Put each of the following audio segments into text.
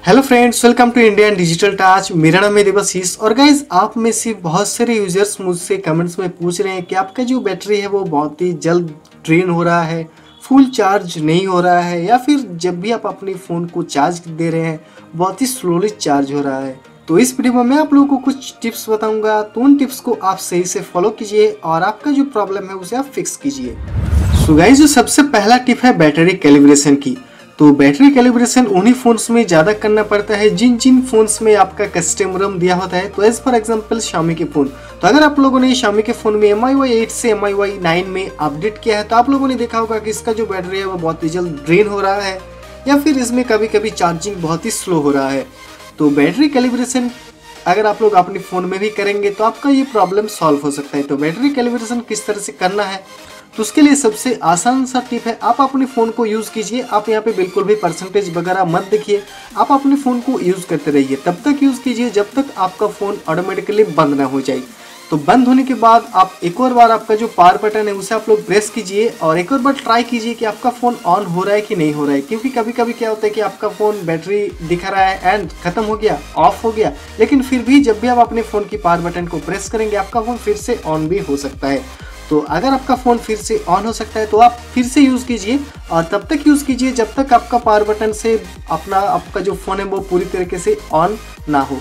Hello friends, welcome to Indian digital touch. मेरा नाम है देवाशीष। और गाइज, आप में से बहुत सारे यूजर्स मुझसे कमेंट्स में पूछ रहे हैं कि आपका जो बैटरी है वो बहुत ही जल्द ड्रेन हो रहा है, फुल चार्ज नहीं हो रहा है, या फिर जब भी आप अपने फ़ोन को चार्ज दे रहे हैं बहुत ही स्लोली चार्ज हो रहा है। तो इस वीडियो में मैं आप लोगों को कुछ टिप्स बताऊंगा, तो उन टिप्स को आप सही से फॉलो कीजिए और आपका जो प्रॉब्लम है उसे आप फिक्स कीजिए। सो गाइज, जो सबसे पहला टिप है बैटरी कैलिब्रेशन की। तो बैटरी कैलिब्रेशन उन्हीं फोन्स में ज़्यादा करना पड़ता है जिन जिन फोन्स में आपका कस्टम रोम दिया होता है। तो एज फॉर एग्जांपल Xiaomi के फ़ोन, तो अगर आप लोगों ने Xiaomi के फ़ोन में MIUI 8 से MIUI 9 में अपडेट किया है तो आप लोगों ने देखा होगा कि इसका जो बैटरी है वो बहुत ही जल्द ड्रेन हो रहा है, या फिर इसमें कभी कभी चार्जिंग बहुत ही स्लो हो रहा है। तो बैटरी कैलिब्रेशन अगर आप लोग अपने फ़ोन में भी करेंगे तो आपका ये प्रॉब्लम सॉल्व हो सकता है। तो बैटरी कैलिब्रेशन किस तरह से करना है, तो उसके लिए सबसे आसान सा टिप है, आप अपने फ़ोन को यूज़ कीजिए। आप यहाँ पे बिल्कुल भी परसेंटेज वगैरह मत देखिए, आप अपने फ़ोन को यूज़ करते रहिए। तब तक यूज़ कीजिए जब तक आपका फ़ोन ऑटोमेटिकली बंद ना हो जाए। तो बंद होने के बाद आप एक और बार आपका जो पावर बटन है उसे आप लोग प्रेस कीजिए और एक और बार ट्राई कीजिए कि आपका फ़ोन ऑन हो रहा है कि नहीं हो रहा है। क्योंकि कभी कभी क्या होता है कि आपका फ़ोन बैटरी दिखा रहा है एंड ख़त्म हो गया, ऑफ हो गया, लेकिन फिर भी जब भी आप अपने फ़ोन की पावर बटन को प्रेस करेंगे आपका फ़ोन फिर से ऑन भी हो सकता है। तो अगर आपका फ़ोन फिर से ऑन हो सकता है तो आप फिर से यूज़ कीजिए और तब तक यूज़ कीजिए जब तक आपका पावर बटन से आपका जो फ़ोन है वो पूरी तरीके से ऑन ना हो।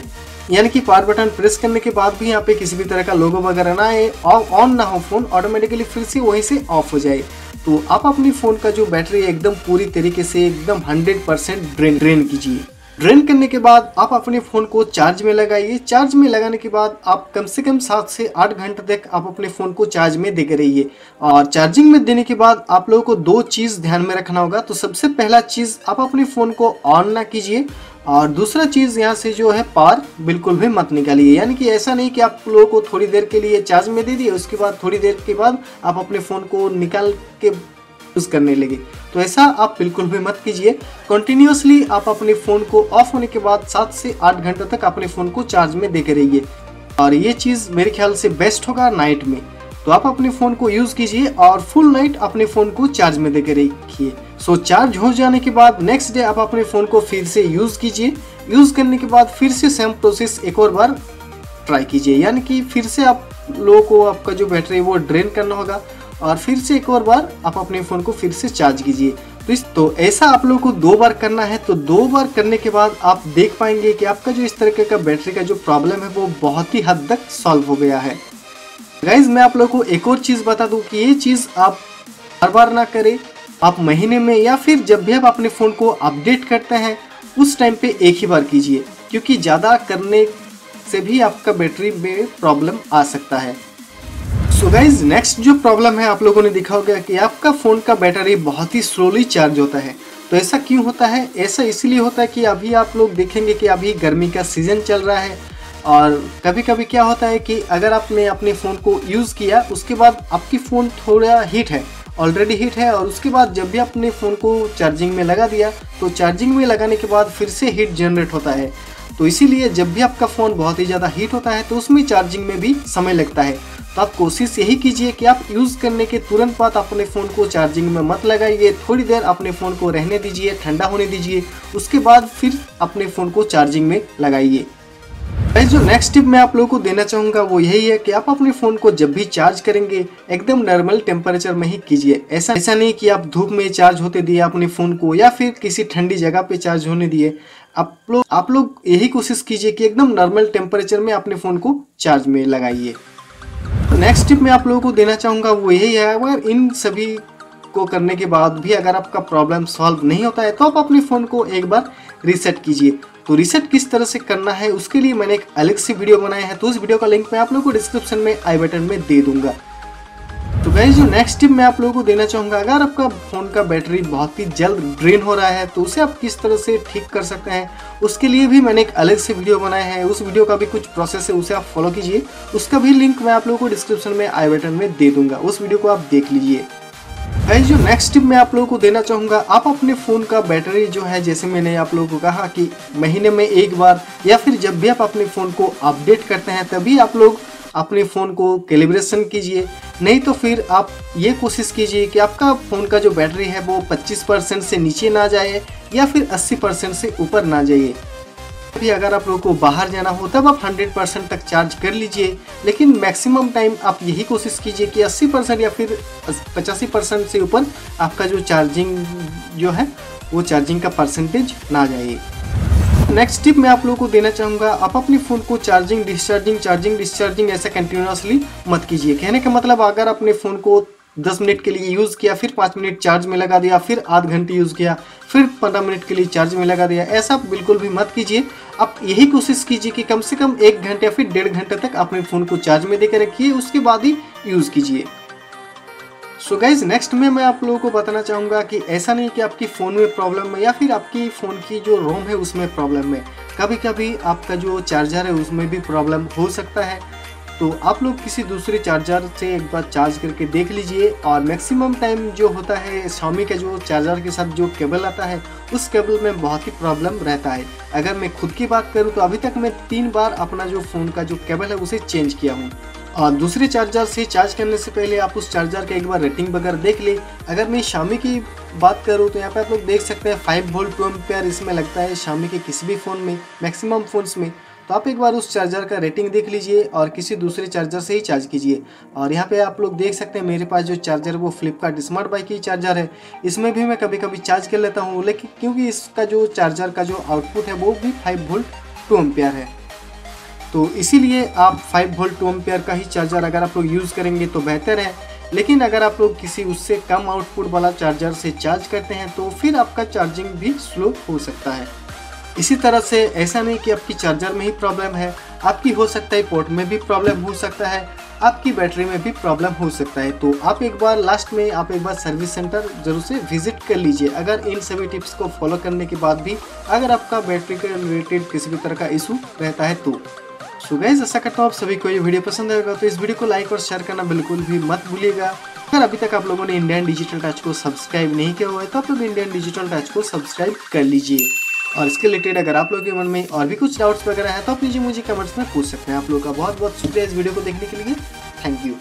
यानी कि पावर बटन प्रेस करने के बाद भी यहाँ पे किसी भी तरह का लोगो वगैरह ना आए, ऑन ना हो फ़ोन, ऑटोमेटिकली फिर से वहीं से ऑफ हो जाए। तो आप अपनी फ़ोन का जो बैटरी है एकदम पूरी तरीके से एकदम 100% ड्रेन कीजिए। ड्रेन करने के बाद आप अपने फ़ोन को चार्ज में लगाइए। चार्ज में लगाने के बाद आप कम से कम 7 से 8 घंटे तक आप अपने फ़ोन को चार्ज में देते रहिए। और चार्जिंग में देने के बाद आप लोगों को दो चीज़ ध्यान में रखना होगा। तो सबसे पहला चीज़, आप अपने फ़ोन को ऑन ना कीजिए, और दूसरा चीज़ यहाँ से जो है पावर बिल्कुल भी मत निकालिए। यानी कि ऐसा नहीं कि आप लोगों को थोड़ी देर के लिए चार्ज में दे दिए, उसके बाद थोड़ी देर के बाद आप अपने फ़ोन को निकाल के यूज़ करने लगे। तो ऐसा आप बिल्कुल भी मत कीजिए। कंटिन्यूसली आप अपने फ़ोन को ऑफ होने के बाद 7 से 8 घंटे तक अपने फ़ोन को चार्ज में देके रहिए। और ये चीज़ मेरे ख्याल से बेस्ट होगा नाइट में। तो आप अपने फ़ोन को यूज़ कीजिए और फुल नाइट अपने फ़ोन को चार्ज में देके रखिए। सो चार्ज हो जाने के बाद नेक्स्ट डे आप अपने फ़ोन को फिर से यूज़ कीजिए। यूज़ करने के बाद फिर से सेम प्रोसेस एक और बार ट्राई कीजिए। यानी कि फिर से आप लोगों को आपका जो बैटरी है वो ड्रेन करना होगा और फिर से एक और बार आप अपने फ़ोन को फिर से चार्ज कीजिए। तो ऐसा आप लोगों को 2 बार करना है। तो 2 बार करने के बाद आप देख पाएंगे कि आपका जो इस तरीके का बैटरी का जो प्रॉब्लम है वो बहुत ही हद तक सॉल्व हो गया है। गाइज, मैं आप लोगों को एक और चीज़ बता दूं कि ये चीज़ आप बार बार ना करें। आप महीने में या फिर जब भी आप अपने फ़ोन को अपडेट करते हैं उस टाइम पे एक ही बार कीजिए, क्योंकि ज़्यादा करने से भी आपका बैटरी में प्रॉब्लम आ सकता है। सो गाइज, नेक्स्ट जो प्रॉब्लम है आप लोगों ने देखा होगा कि आपका फ़ोन का बैटरी बहुत ही स्लोली चार्ज होता है। तो ऐसा क्यों होता है? ऐसा इसलिए होता है कि अभी आप लोग देखेंगे कि अभी गर्मी का सीज़न चल रहा है और कभी कभी क्या होता है कि अगर आपने अपने फ़ोन को यूज़ किया उसके बाद आपकी फ़ोन थोड़ा हीट है, ऑलरेडी हीट है, और उसके बाद जब भी अपने फ़ोन को चार्जिंग में लगा दिया तो चार्जिंग में लगाने के बाद फिर से हीट जनरेट होता है। तो इसीलिए जब भी आपका फ़ोन बहुत ही ज़्यादा हीट होता है तो उसमें चार्जिंग में भी समय लगता है। तो आप कोशिश यही कीजिए कि आप यूज़ करने के तुरंत बाद अपने फ़ोन को चार्जिंग में मत लगाइए। थोड़ी देर अपने फ़ोन को रहने दीजिए, ठंडा होने दीजिए, उसके बाद फिर अपने फ़ोन को चार्जिंग में लगाइए। जो नेक्स्ट टिप मैं आप लोगों को देना चाहूँगा वो यही है कि आप अपने फ़ोन को जब भी चार्ज करेंगे एकदम नॉर्मल टेम्परेचर में ही कीजिए। ऐसा नहीं कि आप धूप में चार्ज होते दिए अपने फ़ोन को या फिर किसी ठंडी जगह पे चार्ज होने दिए। आप लोग यही कोशिश कीजिए कि एकदम नॉर्मल टेम्परेचर में अपने फ़ोन को चार्ज में लगाइए। तो नेक्स्ट टिप मैं आप लोगों को देना चाहूँगा वो यही है, अगर इन सभी को करने के बाद भी अगर आपका प्रॉब्लम सॉल्व नहीं होता है तो आप अपने फ़ोन को एक बार रीसेट कीजिए। तो रीसेट किस तरह से करना है उसके लिए मैंने एक अलग से वीडियो बनाया है, तो उस वीडियो का लिंक मैं आप लोगों को डिस्क्रिप्शन में आई बटन में दे दूंगा। तो गाइस, जो नेक्स्ट टिप मैं आप लोगों को देना चाहूँगा, अगर आपका फ़ोन का बैटरी बहुत ही जल्द ड्रेन हो रहा है तो उसे आप किस तरह से ठीक कर सकते हैं उसके लिए भी मैंने एक अलग से वीडियो बनाया है। उस वीडियो का भी कुछ प्रोसेस है, उसे आप फॉलो कीजिए। उसका भी लिंक मैं आप लोगों को डिस्क्रिप्शन में आई बटन में दे दूंगा, उस वीडियो को आप देख लीजिए। गाइस, जो नेक्स्ट टिप मैं आप लोगों को देना चाहूँगा, आप अपने फ़ोन का बैटरी जो है, जैसे मैंने आप लोगों को कहा कि महीने में एक बार या फिर जब भी आप अपने फ़ोन को अपडेट करते हैं तभी आप लोग अपने फ़ोन को कैलिब्रेशन कीजिए। नहीं तो फिर आप ये कोशिश कीजिए कि आपका फ़ोन का जो बैटरी है वो 25% से नीचे ना जाए या फिर 80% से ऊपर ना जाइए। भी अगर आप लोगों को बाहर जाना हो तब आप 100% तक चार्ज कर लीजिए, लेकिन मैक्सिमम टाइम आप यही कोशिश कीजिए कि 80% या फिर 85% से ऊपर आपका जो चार्जिंग जो है वो चार्जिंग का परसेंटेज ना जाए। नेक्स्ट टिप मैं आप लोगों को देना चाहूँगा, आप अपने फ़ोन को चार्जिंग डिस्चार्जिंग ऐसा कंटिन्यूसली मत कीजिए। कहने का मतलब अगर अपने फ़ोन को 10 मिनट के लिए यूज़ किया, फिर 5 मिनट चार्ज में लगा दिया, फिर आध घंटे यूज़ किया, फिर 15 मिनट के लिए चार्ज में लगा दिया, ऐसा बिल्कुल भी मत कीजिए। आप यही कोशिश कीजिए कि कम से कम 1 घंटे या फिर 1.5 घंटे तक अपने फ़ोन को चार्ज में देकर रखिए, उसके बाद ही यूज़ कीजिए। सो गाइज नेक्स्ट में मैं आप लोगों को बताना चाहूँगा कि ऐसा नहीं कि आपकी फ़ोन में प्रॉब्लम है या फिर आपकी फ़ोन की जो रोम है उसमें प्रॉब्लम है। कभी कभी आपका जो चार्जर है उसमें भी प्रॉब्लम हो सकता है, तो आप लोग किसी दूसरे चार्जर से एक बार चार्ज करके देख लीजिए। और मैक्सिमम टाइम जो होता है Xiaomi का जो चार्जर के साथ जो केबल आता है उस केबल में बहुत ही प्रॉब्लम रहता है। अगर मैं खुद की बात करूँ तो अभी तक मैं 3 बार अपना जो फ़ोन का जो केबल है उसे चेंज किया हूँ। और दूसरे चार्जर से चार्ज करने से पहले आप उस चार्जर का एक बार रेटिंग वगैरह देख ले। अगर मैं Xiaomi की बात करूँ तो यहाँ पे आप लोग देख सकते हैं 5 वोल्ट 2 एम्पेयर इसमें लगता है Xiaomi के किसी भी फ़ोन में, मैक्सिमम फ़ोन्स में। तो आप एक बार उस चार्जर का रेटिंग देख लीजिए और किसी दूसरे चार्जर से ही चार्ज कीजिए। और यहाँ पे आप लोग देख सकते हैं मेरे पास जो चार्जर है वो फ्लिपकार्ट स्मार्ट बाई की चार्जर है। इसमें भी मैं कभी कभी चार्ज कर लेता हूँ, लेकिन क्योंकि इसका जो चार्जर का जो आउटपुट है वो भी 5 वोल्ट 2 एम्पेयर है, तो इसीलिए आप 5 वोल्ट 2 एम्पेयर का ही चार्जर अगर आप लोग यूज़ करेंगे तो बेहतर है। लेकिन अगर आप लोग किसी उससे कम आउटपुट वाला चार्जर से चार्ज करते हैं तो फिर आपका चार्जिंग भी स्लो हो सकता है। इसी तरह से ऐसा नहीं कि आपकी चार्जर में ही प्रॉब्लम है, आपकी हो सकता है पोर्ट में भी प्रॉब्लम हो सकता है, आपकी बैटरी में भी प्रॉब्लम हो सकता है। तो आप एक बार लास्ट में आप एक बार सर्विस सेंटर जरूर से विजिट कर लीजिए, अगर इन सभी टिप्स को फॉलो करने के बाद भी अगर आपका बैटरी के रिलेटेड किसी भी तरह का इशू रहता है तो। सो गाइस आशा करता हूँ आप सभी को ये वीडियो पसंद आएगा, तो इस वीडियो को लाइक और शेयर करना बिल्कुल भी मत भूलिएगा। अगर अभी तक आप लोगों ने इंडियन डिजिटल टच को सब्सक्राइब नहीं किया हुआ है तो आप लोग इंडियन डिजिटल टच को सब्सक्राइब कर लीजिए। और इसके रिलेटेड अगर आप लोगों के मन में और भी कुछ डाउट्स वगैरह है तो आप मुझे कमेंट्स में पूछ सकते हैं। आप लोगों का बहुत बहुत शुक्रिया इस वीडियो को देखने के लिए। Thank you.